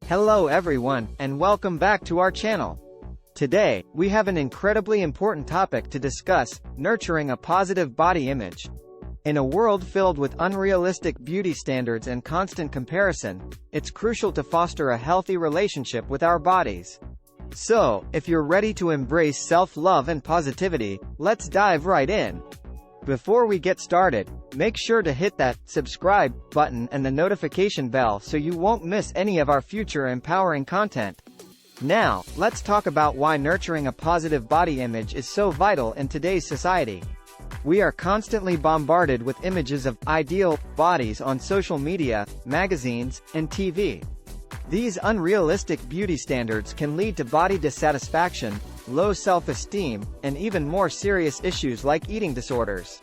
Hello everyone, and welcome back to our channel. Today, we have an incredibly important topic to discuss: nurturing a positive body image. In a world filled with unrealistic beauty standards and constant comparison, it's crucial to foster a healthy relationship with our bodies. So, if you're ready to embrace self-love and positivity, let's dive right in. Before we get started, make sure to hit that subscribe button and the notification bell so you won't miss any of our future empowering content. Now, let's talk about why nurturing a positive body image is so vital in today's society. We are constantly bombarded with images of ideal bodies on social media, magazines, and TV. These unrealistic beauty standards can lead to body dissatisfaction, low self-esteem, and even more serious issues like eating disorders.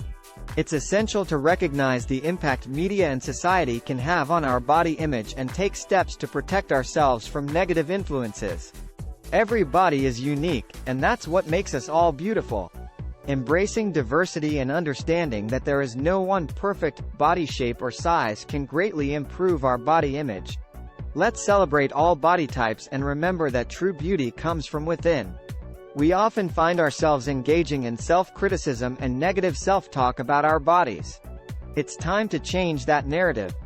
It's essential to recognize the impact media and society can have on our body image and take steps to protect ourselves from negative influences. Every body is unique, and that's what makes us all beautiful. Embracing diversity and understanding that there is no one perfect body shape or size can greatly improve our body image. Let's celebrate all body types and remember that true beauty comes from within. We often find ourselves engaging in self-criticism and negative self-talk about our bodies. It's time to change that narrative.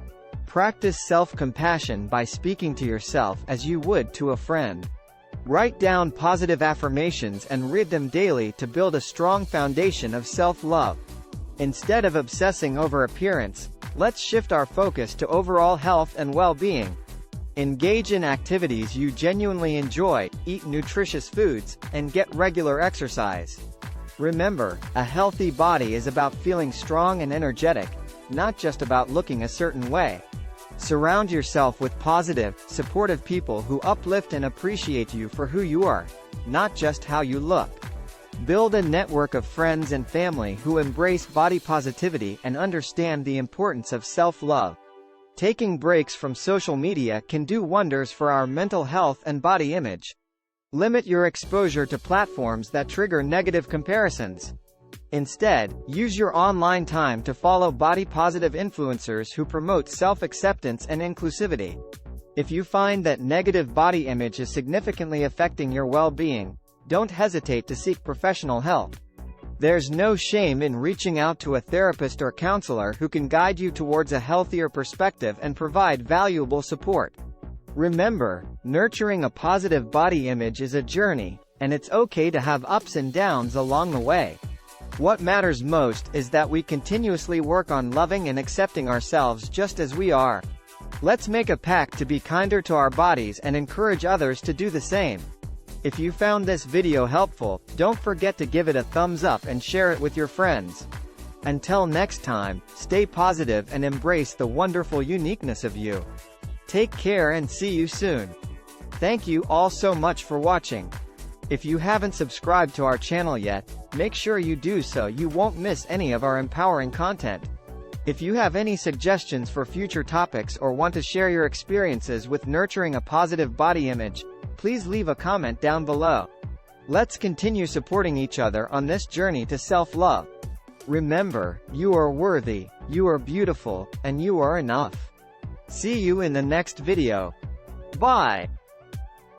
Practice self-compassion by speaking to yourself as you would to a friend. Write down positive affirmations and read them daily to build a strong foundation of self-love. Instead of obsessing over appearance, let's shift our focus to overall health and well-being. Engage in activities you genuinely enjoy, eat nutritious foods, and get regular exercise. Remember, a healthy body is about feeling strong and energetic, not just about looking a certain way. Surround yourself with positive, supportive people who uplift and appreciate you for who you are, not just how you look. Build a network of friends and family who embrace body positivity and understand the importance of self-love. Taking breaks from social media can do wonders for our mental health and body image. Limit your exposure to platforms that trigger negative comparisons. Instead, use your online time to follow body-positive influencers who promote self-acceptance and inclusivity. If you find that negative body image is significantly affecting your well-being, don't hesitate to seek professional help. There's no shame in reaching out to a therapist or counselor who can guide you towards a healthier perspective and provide valuable support. Remember, nurturing a positive body image is a journey, and it's okay to have ups and downs along the way. What matters most is that we continuously work on loving and accepting ourselves just as we are. Let's make a pact to be kinder to our bodies and encourage others to do the same. If you found this video helpful, don't forget to give it a thumbs up and share it with your friends. Until next time, stay positive and embrace the wonderful uniqueness of you. Take care and see you soon. Thank you all so much for watching. If you haven't subscribed to our channel yet, make sure you do so you won't miss any of our empowering content. If you have any suggestions for future topics or want to share your experiences with nurturing a positive body image, please leave a comment down below. Let's continue supporting each other on this journey to self-love. Remember, you are worthy, you are beautiful, and you are enough. See you in the next video. Bye.